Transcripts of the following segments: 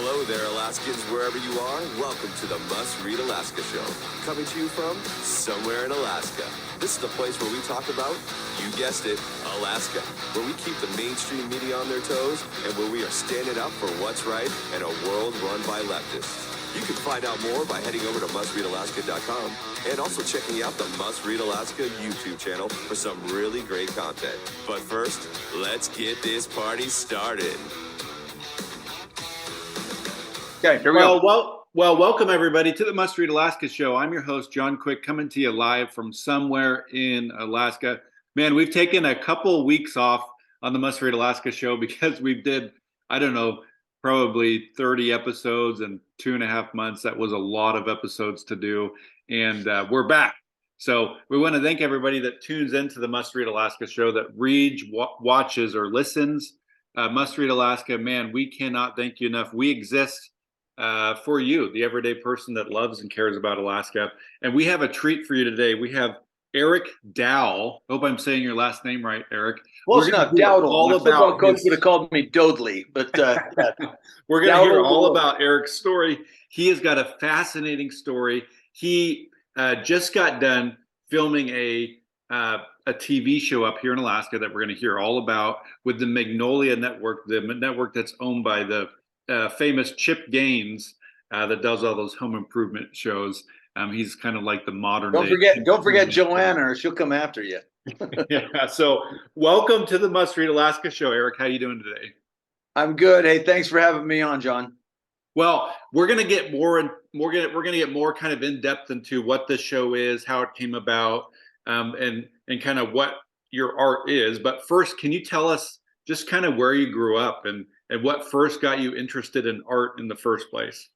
Hello there, Alaskans, wherever you are. Welcome to the Must Read Alaska Show. Coming to you from somewhere in Alaska. This is the place where we talk about, you guessed it, Alaska. Where we keep the mainstream media on their toes and where we are standing up for what's right in a world run by leftists. You can find out more by heading over to mustreadalaska.com and also checking out the Must Read Alaska YouTube channel for some really great content. But first, let's get this party started. Okay, here we go. Well, welcome everybody to the Must Read Alaska Show. I'm your host, John Quick, coming to you live from somewhere in Alaska. Man, we've taken a couple weeks off on the Must Read Alaska Show because we did, I don't know, probably 30 episodes in 2.5 months. That was a lot of episodes to do. And we're back. So we want to thank everybody that tunes into the Must Read Alaska Show, that reads, watches, or listens. Must Read Alaska, man, we cannot thank you enough. We exist for you, the everyday person that loves and cares about Alaska. And we have a treat for you today. We have Eric Dowdle. Hope I'm saying your last name right, Eric. Well, it's not Dowdle. My football coach would have called me Dodley, but we're going to hear all about Eric's story. He has got a fascinating story. He just got done filming a TV show up here in Alaska that we're going to hear all about with the Magnolia Network, the network that's owned by the famous Chip Gaines that does all those home improvement shows. He's kind of like the modern. Don't forget Joanna, or she'll come after you. Yeah. So, welcome to the Must Read Alaska Show, Eric. How you doing today? I'm good. Hey, thanks for having me on, John. Well, we're gonna get more kind of in depth into what this show is, how it came about, and kind of what your art is. But first, can you tell us just kind of where you grew up and what first got you interested in art in the first place?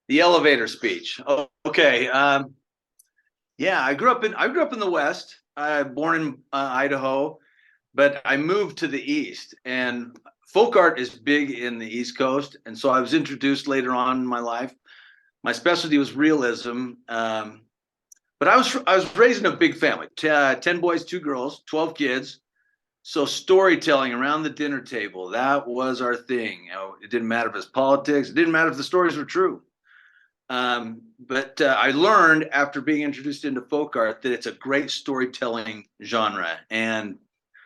The elevator speech. Oh, okay. Yeah, I grew up in the West. Born in Idaho, but I moved to the East. And folk art is big in the East Coast, and so I was introduced later on in my life. My specialty was realism, but I was raised in a big family: 10 boys, 2 girls, 12 kids. So storytelling around the dinner table, that was our thing. It didn't matter if it was politics. It didn't matter if the stories were true. But I learned after being introduced into folk art that it's a great storytelling genre. And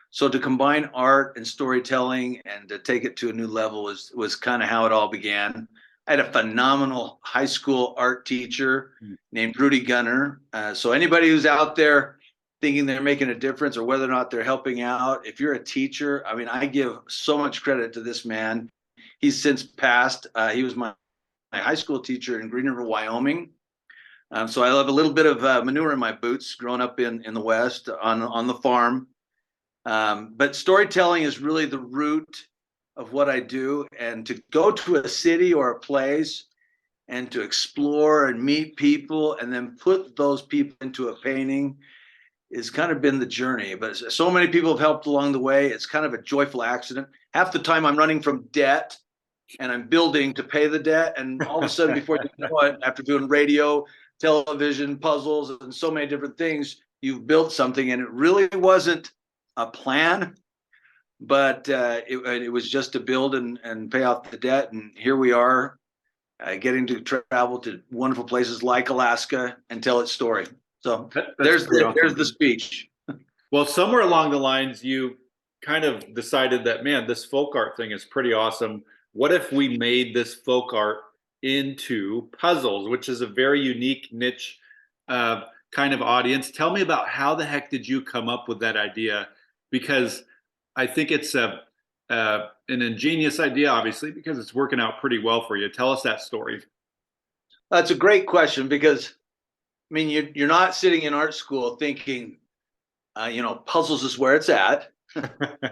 so to combine art and storytelling and to take it to a new level was kind of how it all began. I had a phenomenal high school art teacher named Rudy Gunner. So anybody who's out there thinking they're making a difference or whether or not they're helping out, if you're a teacher, I mean, I give so much credit to this man. He's since passed. He was my high school teacher in Green River, Wyoming. So I have a little bit of manure in my boots growing up in the West on the farm. But storytelling is really the root of what I do. And to go to a city or a place and to explore and meet people and then put those people into a painting is kind of been the journey. But so many people have helped along the way. It's kind of a joyful accident. Half the time I'm running from debt and I'm building to pay the debt. And all of a sudden, before you know it, after doing radio, television, puzzles, and so many different things, you've built something. And it really wasn't a plan, but it was just to build and pay off the debt. And here we are, getting to travel to wonderful places like Alaska and tell its story. So there's the speech. Well, somewhere along the lines, you kind of decided that, man, this folk art thing is pretty awesome. What if we made this folk art into puzzles, which is a very unique niche kind of audience? Tell me about how the heck did you come up with that idea? Because I think it's an ingenious idea, obviously, because it's working out pretty well for you. Tell us that story. That's a great question, because I mean, you're not sitting in art school thinking, puzzles is where it's at.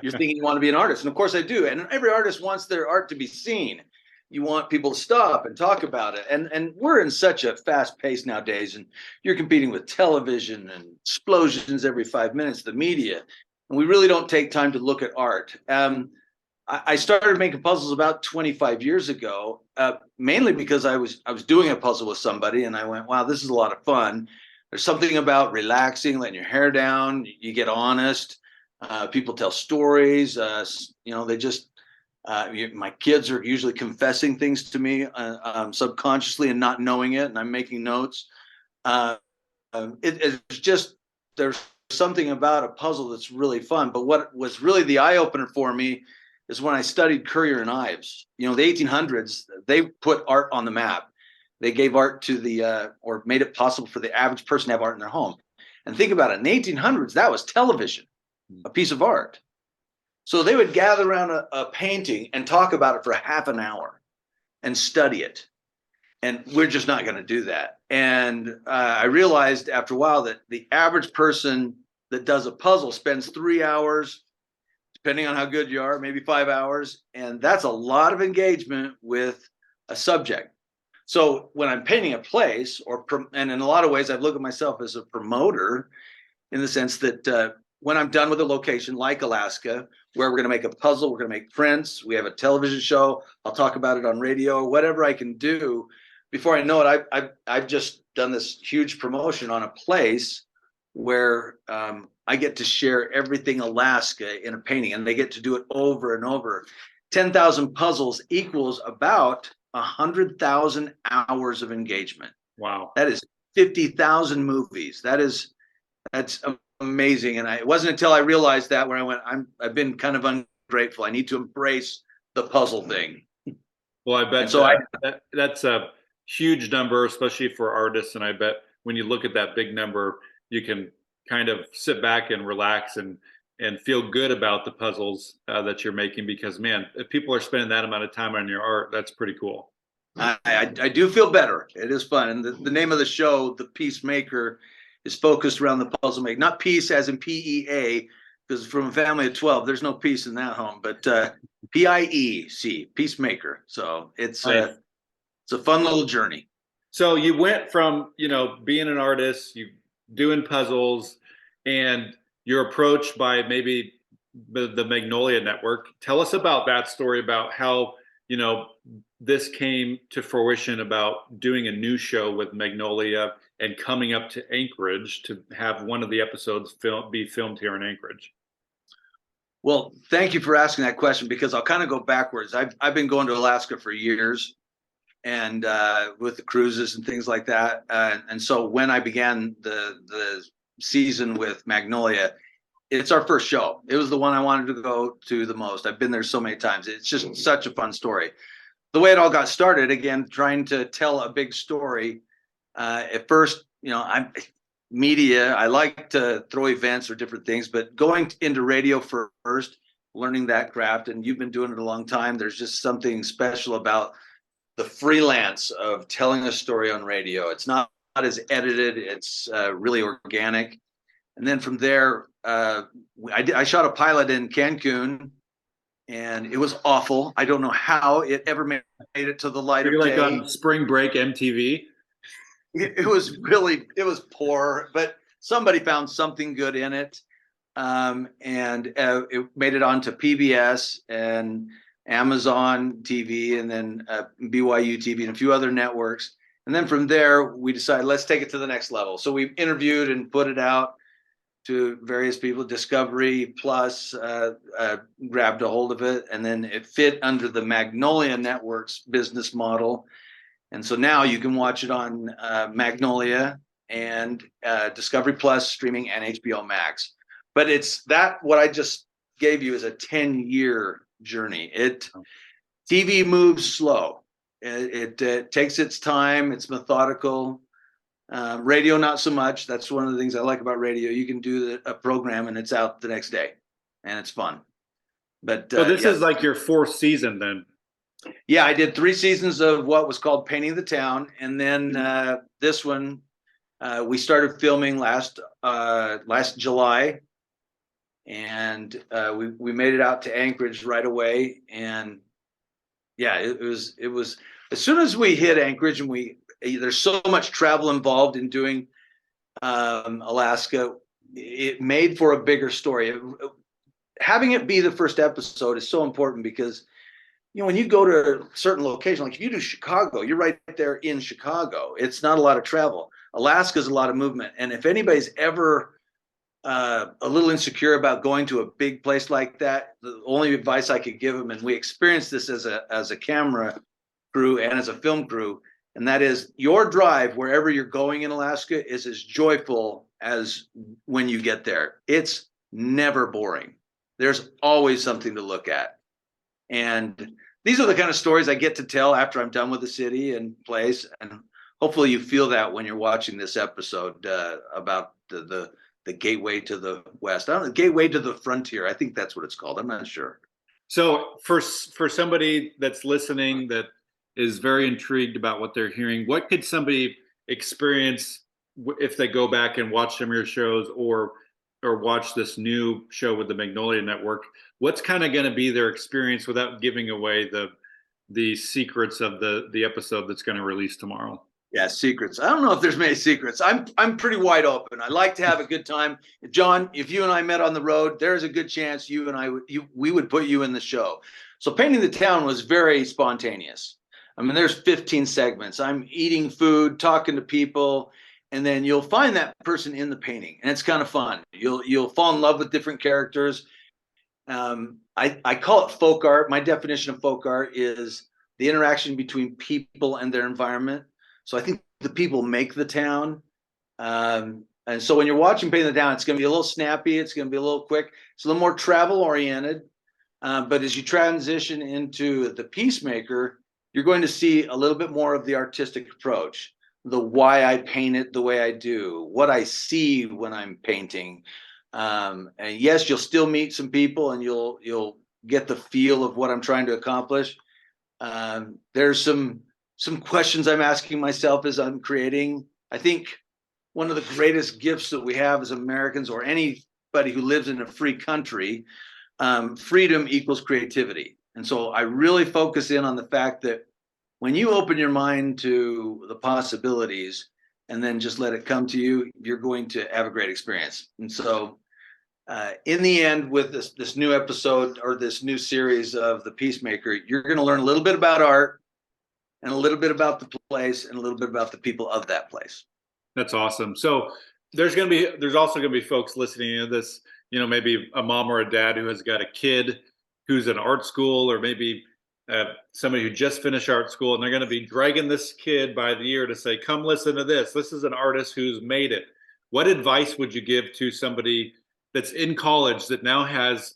You're thinking you want to be an artist. And of course I do. And every artist wants their art to be seen. You want people to stop and talk about it. And we're in such a fast pace nowadays. And you're competing with television and explosions every 5 minutes, the media. And we really don't take time to look at art. I started making puzzles about 25 years ago, mainly because I was doing a puzzle with somebody and I went, wow, this is a lot of fun. There's something about relaxing, letting your hair down, you get honest. People tell stories, they just My kids are usually confessing things to me subconsciously and not knowing it, and I'm making notes. It's just, there's something about a puzzle that's really fun. But what was really the eye opener for me is when I studied Currier and Ives. The 1800s, they put art on the map. They gave art to or made it possible for the average person to have art in their home. And think about it, in the 1800s, that was television, a piece of art. So they would gather around a painting and talk about it for half an hour and study it. And we're just not going to do that. And I realized after a while that the average person that does a puzzle spends 3 hours, depending on how good you are, maybe 5 hours. And that's a lot of engagement with a subject. So when I'm painting a place, and in a lot of ways, I've looked at myself as a promoter in the sense that when I'm done with a location like Alaska, where we're going to make a puzzle, we're going to make prints, we have a television show, I'll talk about it on radio, or whatever I can do. Before I know it, I've just done this huge promotion on a place where I get to share everything Alaska in a painting, and they get to do it over and over. 10,000 puzzles equals about 100,000 hours of engagement. Wow. That is 50,000 movies. That's amazing. And it wasn't until I realized that when I went, I've been kind of ungrateful. I need to embrace the puzzle thing. Well, I bet so that's a huge number, especially for artists. And I bet when you look at that big number, you can kind of sit back and relax and feel good about the puzzles that you're making, because man, if people are spending that amount of time on your art, that's pretty cool. I do feel better. It is fun. And the name of the show, The Peacemaker, is focused around the puzzle making, not peace as in PEA, because from a family of 12, there's no peace in that home, but PIEC, Peacemaker. So it's nice. It's a fun little journey. So you went from, being an artist, you doing puzzles, and you're approached by maybe the Magnolia Network. Tell us about that story, about how, this came to fruition, about doing a new show with Magnolia and coming up to Anchorage to have one of the episodes be filmed here in Anchorage. Well, thank you for asking that question, because I'll kind of go backwards. I've been going to Alaska for years, and with the cruises and things like that. And so when I began the season with Magnolia, it's our first show. It was the one I wanted to go to the most. I've been there so many times. It's just such a fun story. The way it all got started, again, trying to tell a big story. At first, I'm media. I like to throw events or different things, but going into radio first, learning that craft, and you've been doing it a long time. There's just something special about the freelance of telling a story on radio. It's not as edited. It's really organic. And then from there, I shot a pilot in Cancun, and it was awful. I don't know how it ever made it to the light of day. Like on Spring Break MTV? It was poor, but somebody found something good in it. And it made it onto PBS and Amazon TV, and then BYU TV and a few other networks. And then from there, we decided, let's take it to the next level. So we interviewed and put it out to various people. Discovery Plus grabbed a hold of it, and then it fit under the Magnolia Network's business model. And so now you can watch it on Magnolia and Discovery Plus streaming and HBO Max. But it's what I just gave you is a 10-year journey. TV moves slow. It takes its time. It's methodical. Radio, not so much. That's one of the things I like about radio. You can do a program and it's out the next day, and it's fun. But so this is like your fourth season, then? Yeah, I did 3 seasons of what was called Painting the Town, and then this one we started filming last July, and we made it out to Anchorage right away. And yeah, it was as soon as we hit Anchorage, and there's so much travel involved in doing Alaska, it made for a bigger story. Having it be the first episode is so important, because when you go to a certain location, like if you do Chicago, you're right there in Chicago. It's not a lot of travel. Alaska's a lot of movement. And if anybody's ever a little insecure about going to a big place like that, the only advice I could give them, and we experienced this as a camera crew and as a film crew, and that is your drive wherever you're going in Alaska is as joyful as when you get there. It's never boring. There's always something to look at. And these are the kind of stories I get to tell after I'm done with the city and place. And hopefully you feel that when you're watching this episode about the gateway to the West. I don't know, gateway to the frontier. I think that's what it's called. I'm not sure. So for somebody that's listening that is very intrigued about what they're hearing, what could somebody experience if they go back and watch some of your shows or watch this new show with the Magnolia Network? What's kind of going to be their experience without giving away the secrets of the episode that's going to release tomorrow? Yeah, secrets. I don't know if there's many secrets. I'm pretty wide open. I like to have a good time. John, if you and I met on the road, there's a good chance you and I we would put you in the show. So painting the town was very spontaneous. I mean, there's 15 segments. I'm eating food, talking to people, and then you'll find that person in the painting, and it's kind of fun. You'll fall in love with different characters. I call it folk art. My definition of folk art is the interaction between people and their environment. So I think the people make the town. And so when you're watching Painting the Town, it's going to be a little snappy. It's going to be a little quick. It's a little more travel oriented. But as you transition into the Peacemaker, you're going to see a little bit more of the artistic approach, the why I paint it the way I do, what I see when I'm painting. And yes, you'll still meet some people and you'll get the feel of what I'm trying to accomplish. There's some questions I'm asking myself as I'm creating. I think one of the greatest gifts that we have as Americans, or anybody who lives in a free country, freedom equals creativity. And so I really focus in on the fact that when you open your mind to the possibilities and then just let it come to you, you're going to have a great experience. And so in the end, with this new episode or this new series of The Peacemaker, you're going to learn a little bit about art and a little bit about the place and a little bit about the people of that place. That's awesome. So there's also going to be folks listening to this, maybe a mom or a dad who has got a kid who's in art school, or maybe somebody who just finished art school, and they're going to be dragging this kid by the ear to say, come listen to this. This is an artist who's made it. What advice would you give to somebody that's in college that now has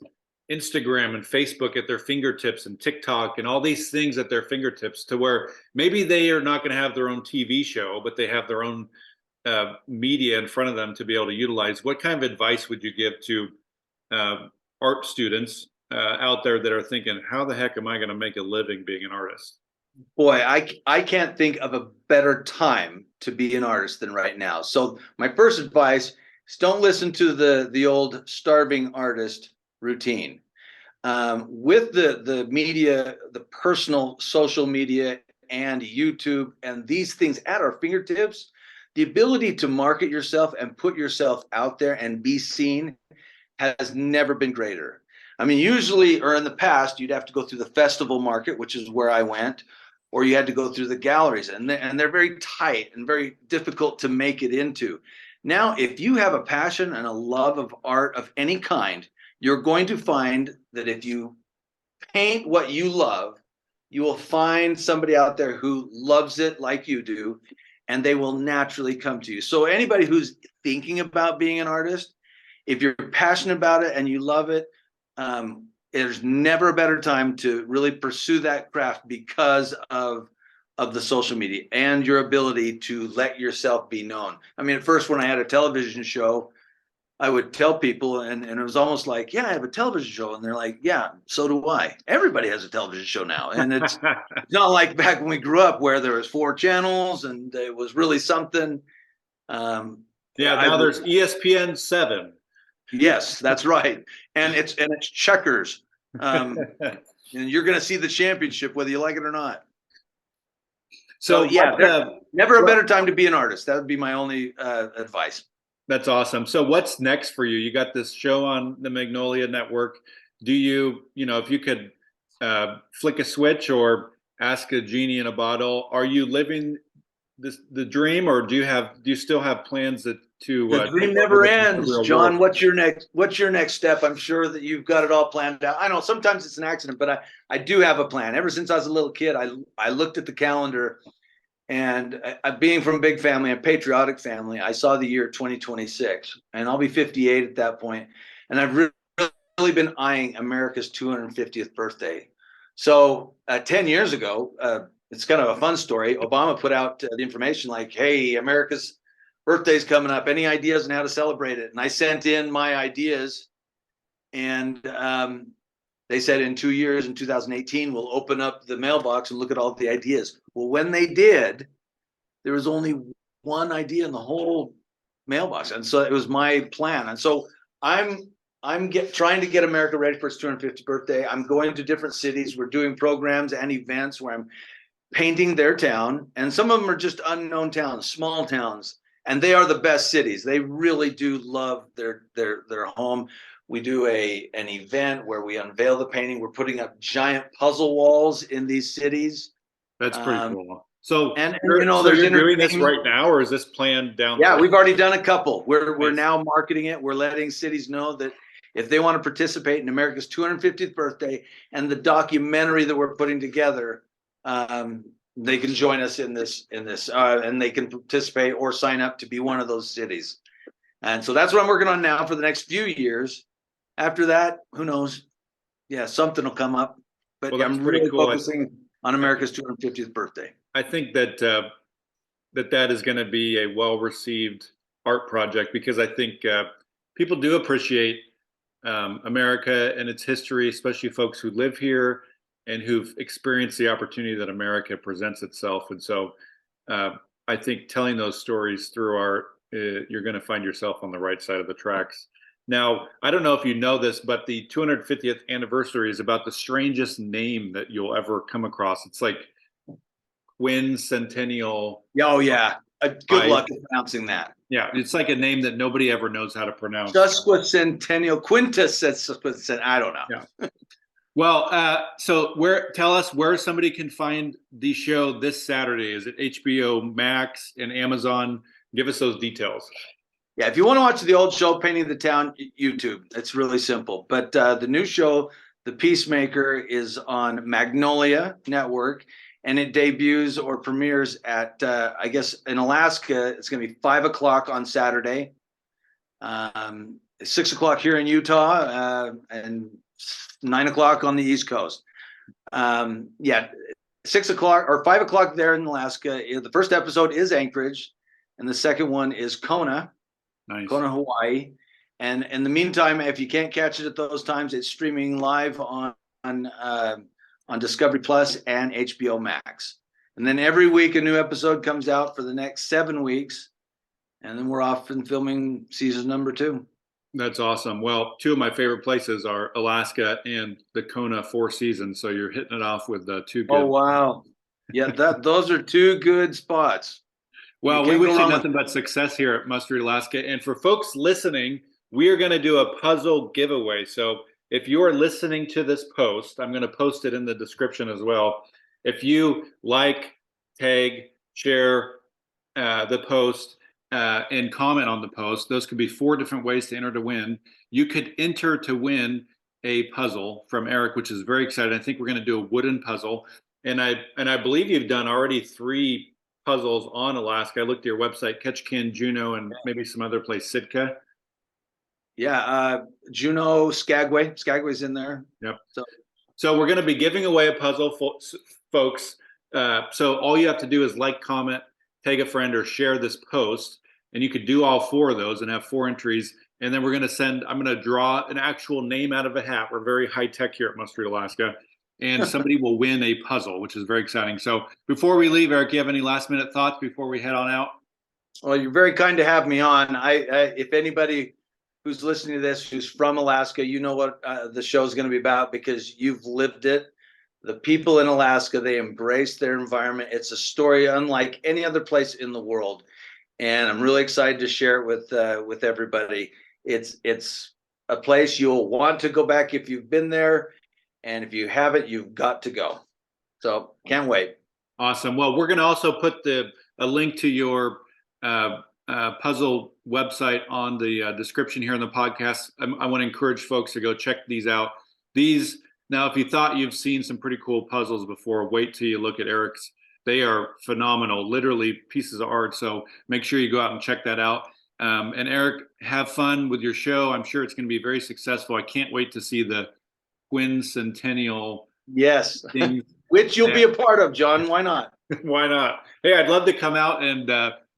Instagram and Facebook at their fingertips and TikTok and all these things at their fingertips, to where maybe they are not going to have their own TV show, but they have their own media in front of them to be able to utilize? What kind of advice would you give to art students out there that are thinking, how the heck am I going to make a living being an artist? Boy, I can't think of a better time to be an artist than right now. So my first advice is don't listen to the old starving artist routine. With the media, the personal social media and YouTube and these things at our fingertips, the ability to market yourself and put yourself out there and be seen has never been greater. I mean, usually, or in the past, you'd have to go through the festival market, which is where I went, or you had to go through the galleries, and they're very tight and very difficult to make it into. Now, if you have a passion and a love of art of any kind, you're going to find that if you paint what you love, you will find somebody out there who loves it like you do, and they will naturally come to you. So anybody who's thinking about being an artist, if you're passionate about it and you love it, there's never a better time to really pursue that craft because of the social media and your ability to let yourself be known. I mean, at first, when I had a television show, I would tell people, and it was almost like, yeah, I have a television show. And they're like, yeah, so do I. Everybody has a television show now. And it's not like back when we grew up where there was 4 channels and it was really something. Now there's ESPN 7. Yes, that's right. And it's checkers. And you're going to see the championship, whether you like it or not. So yeah, never a better time to be an artist. That would be my only advice. That's awesome. So what's next for you? You got this show on the Magnolia Network. Do you, if you could flick a switch or ask a genie in a bottle, are you living the dream, or do you still have plans The dream never ends, John. World. What's your next step? I'm sure that you've got it all planned out. I know sometimes it's an accident, but I do have a plan. Ever since I was a little kid, I looked at the calendar, and being from a big family, a patriotic family, I saw the year 2026, and I'll be 58 at that point, and I've really been eyeing America's 250th birthday. So 10 years ago, it's kind of a fun story. Obama put out the information like, "Hey, America's birthday's coming up. Any ideas on how to celebrate it?" And I sent in my ideas, and they said in 2 years, in 2018, we'll open up the mailbox and look at all the ideas. Well, when they did, there was only one idea in the whole mailbox, and so it was my plan. And so I'm trying to get America ready for its 250th birthday. I'm going to different cities. We're doing programs and events where I'm painting their town, and some of them are just unknown towns, small towns. And they are the best cities. They really do love their home. We do an event where we unveil the painting. We're putting up giant puzzle walls in these cities. That's pretty cool. So, you're doing this right now, or is this planned down the road? road? We've already done a couple. We're now marketing it. We're letting cities know that if they want to participate in America's 250th birthday and the documentary that we're putting together, they can join us in this, and they can participate or sign up to be one of those cities. And so that's what I'm working on now for the next few years. After that, who knows? Yeah, something will come up. But I'm really focusing on America's 250th birthday. I think that that is going to be a well-received art project, because I think people do appreciate America and its history, especially folks who live here and who've experienced the opportunity that America presents itself. And so I think telling those stories through art, you're going to find yourself on the right side of the tracks. Now, I don't know if you know this, but the 250th anniversary is about the strangest name that you'll ever come across. It's like Quincentennial. Oh, yeah. Good luck pronouncing that. Yeah, it's like a name that nobody ever knows how to pronounce. Sesquicentennial, quintessential. I don't know. Yeah. Well, so tell us where somebody can find the show this Saturday. Is it HBO Max and Amazon? Give us those details. Yeah, if you want to watch the old show, Painting the Town, YouTube. It's really simple. But the new show, The Peacemaker, is on Magnolia Network, and it debuts or premieres at, I guess, in Alaska, it's going to be 5 o'clock on Saturday, 6 o'clock here in Utah, and 9 o'clock on the East Coast. 6 o'clock or 5 o'clock there in Alaska. The first episode is Anchorage, and the second one is Kona. Nice. Kona, Hawaii. And in the meantime, if you can't catch it at those times, it's streaming live on Discovery Plus and HBO Max. And then every week a new episode comes out for the next 7 weeks, and then we're off and filming season number 2. That's awesome. Well, 2 of my favorite places are Alaska and the Kona Four Seasons. So you're hitting it off with 2 good. Oh, wow. Yeah, those are 2 good spots. Well, we wish you nothing but success here at Must Read Alaska. And for folks listening, we are going to do a puzzle giveaway. So if you are listening to this post, I'm going to post it in the description as well. If you like, tag, share the post, and comment on the post, those could be 4 different ways to enter to win. You could enter to win a puzzle from Eric, which is very exciting. I think we're going to do a wooden puzzle. And I believe you've done already 3 puzzles on Alaska. I looked at your website, Ketchikan, Juneau, and maybe some other place, Sitka. Yeah, Juneau, Skagway. Skagway's in there. Yep. So we're going to be giving away a puzzle, folks. So all you have to do is like, comment, tag a friend, or share this post, and you could do all 4 of those and have 4 entries. And then I'm going to draw an actual name out of a hat. We're very high tech here at Must Read Alaska. And somebody will win a puzzle, which is very exciting. So before we leave, Eric, you have any last minute thoughts before we head on out? Well, you're very kind to have me on. If anybody who's listening to this, who's from Alaska, you know what the show is going to be about because you've lived it. The people in Alaska, they embrace their environment. It's a story unlike any other place in the world. And I'm really excited to share it with everybody. It's a place you'll want to go back if you've been there. And if you haven't, you've got to go. So can't wait. Awesome. Well, we're going to also put a link to your puzzle website on the description here in the podcast. I want to encourage folks to go check these out. These, now, if you thought you've seen some pretty cool puzzles before, wait till you look at Eric's. They are phenomenal, literally pieces of art. So make sure you go out and check that out. And Eric, have fun with your show. I'm sure it's going to be very successful. I can't wait to see the quincentennial. Yes, things. which you'll be a part of, John. Why not? Why not? Hey, I'd love to come out and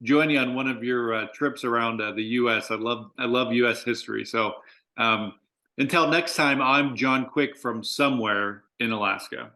join you on one of your trips around the U.S. I love U.S. history. So until next time, I'm John Quick from somewhere in Alaska.